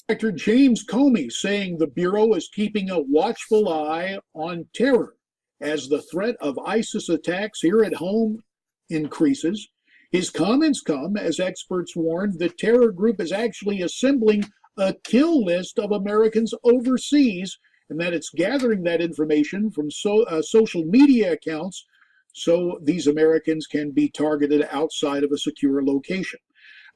Director James Comey saying the Bureau is keeping a watchful eye on terror as the threat of ISIS attacks here at home increases. His comments come as experts warned the terror group is actually assembling a kill list of Americans overseas and that it's gathering that information from social media accounts so these Americans can be targeted outside of a secure location.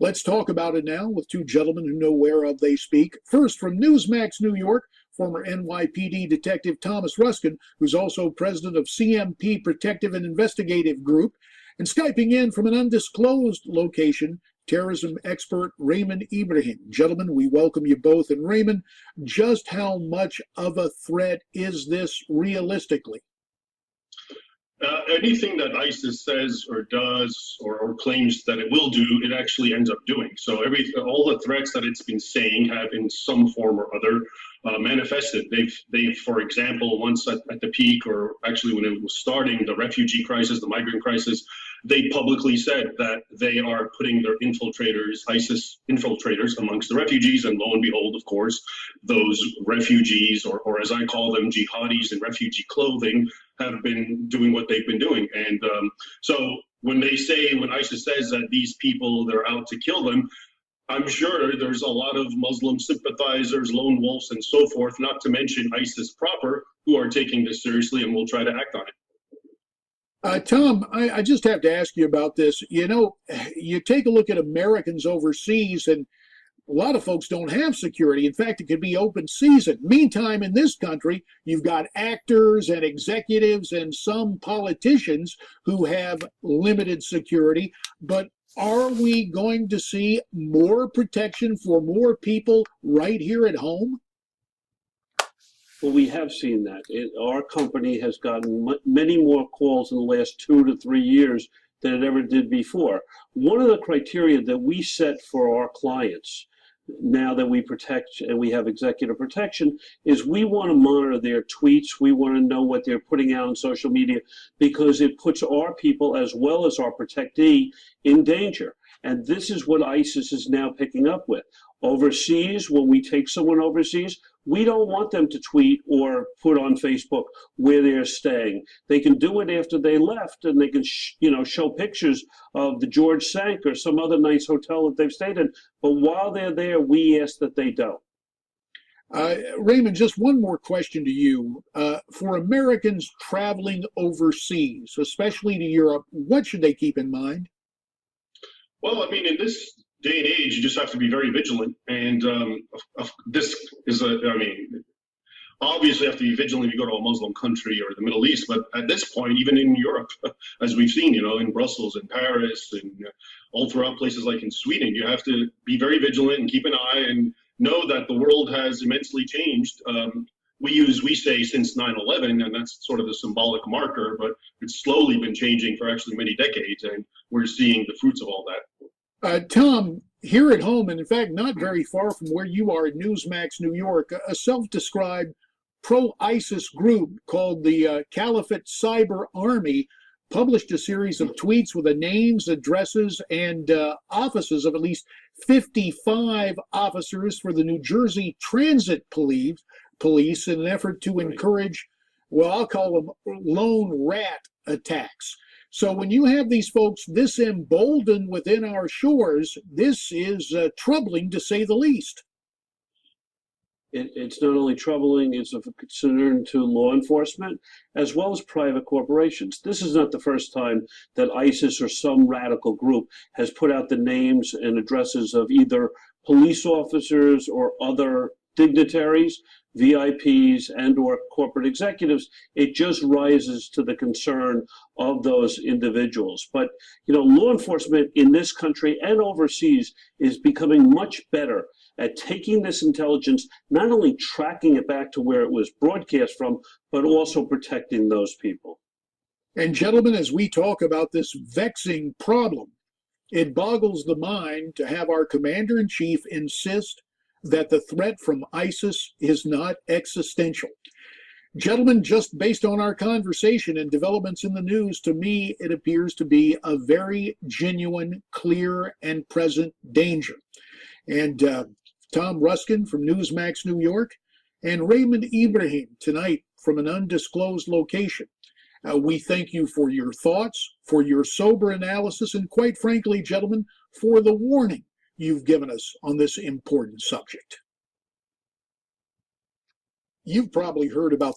Let's talk about it now with two gentlemen who know whereof they speak. First, from Newsmax, New York, former NYPD Detective Thomas Ruskin, who's also president of CMP Protective and Investigative Group, and Skyping in from an undisclosed location, terrorism expert Raymond Ibrahim. Gentlemen, we welcome you both. And Raymond, just how much of a threat is this realistically? Anything that ISIS says or does or claims that it will do, it actually ends up doing. So all the threats that it's been saying have in some form or other manifested. They've, for example, once at the peak, or actually when it was starting, the refugee crisis, the migrant crisis, they publicly said that they are putting their infiltrators, ISIS infiltrators, amongst the refugees. And lo and behold, of course, those refugees, or as I call them, jihadis in refugee clothing, have been doing what they've been doing. And so when ISIS says that these people, they're out to kill them, I'm sure there's a lot of Muslim sympathizers, lone wolves, and so forth, not to mention ISIS proper, who are taking this seriously and will try to act on it. Tom, I just have to ask you about this. You know, you take a look at Americans overseas, and a lot of folks don't have security. In fact, it could be open season. Meantime, in this country, you've got actors and executives and some politicians who have limited security. But are we going to see more protection for more people right here at home? Well, we have seen that. Our company has gotten many more calls in the last 2 to 3 years than it ever did before. One of the criteria that we set for our clients, now that we protect and we have executive protection, is we want to monitor their tweets. We want to know what they're putting out on social media, because it puts our people as well as our protectee in danger. And this is what ISIS is now picking up with. Overseas, when we take someone overseas, we don't want them to tweet or put on Facebook where they're staying. They can do it after they left, and they can show pictures of the George Sank or some other nice hotel that they've stayed in. But while they're there, we ask that they don't. Raymond, just one more question to you. For Americans traveling overseas, especially to Europe, what should they keep in mind? Well, I mean, in this day and age, you just have to be very vigilant. And this is obviously you have to be vigilant if you go to a Muslim country or the Middle East. But at this point, even in Europe, as we've seen, in Brussels and Paris and all throughout places like in Sweden, you have to be very vigilant and keep an eye and know that the world has immensely changed. We say since 9/11, and that's sort of the symbolic marker, but it's slowly been changing for actually many decades, and we're seeing the fruits of all that. Tom, here at home, and in fact, not very far from where you are in Newsmax, New York, a self-described pro-ISIS group called the Caliphate Cyber Army published a series of tweets with the names, addresses, and offices of at least 55 officers for the New Jersey Transit Police in an effort to encourage, well, I'll call them lone rat attacks. So when you have these folks this emboldened within our shores, this is troubling to say the least. It's not only troubling, it's of concern to law enforcement as well as private corporations. This is not the first time that ISIS or some radical group has put out the names and addresses of either police officers or other dignitaries, VIPs, and or corporate executives. It just rises to the concern of those individuals. But, law enforcement in this country and overseas is becoming much better at taking this intelligence, not only tracking it back to where it was broadcast from, but also protecting those people. And gentlemen, as we talk about this vexing problem, it boggles the mind to have our commander-in-chief insist that the threat from ISIS is not existential. Gentlemen, just based on our conversation and developments in the news, to me, it appears to be a very genuine, clear, and present danger. And Tom Ruskin from Newsmax, New York, and Raymond Ibrahim tonight from an undisclosed location. We thank you for your thoughts, for your sober analysis, and quite frankly, gentlemen, for the warning you've given us on this important subject. You've probably heard about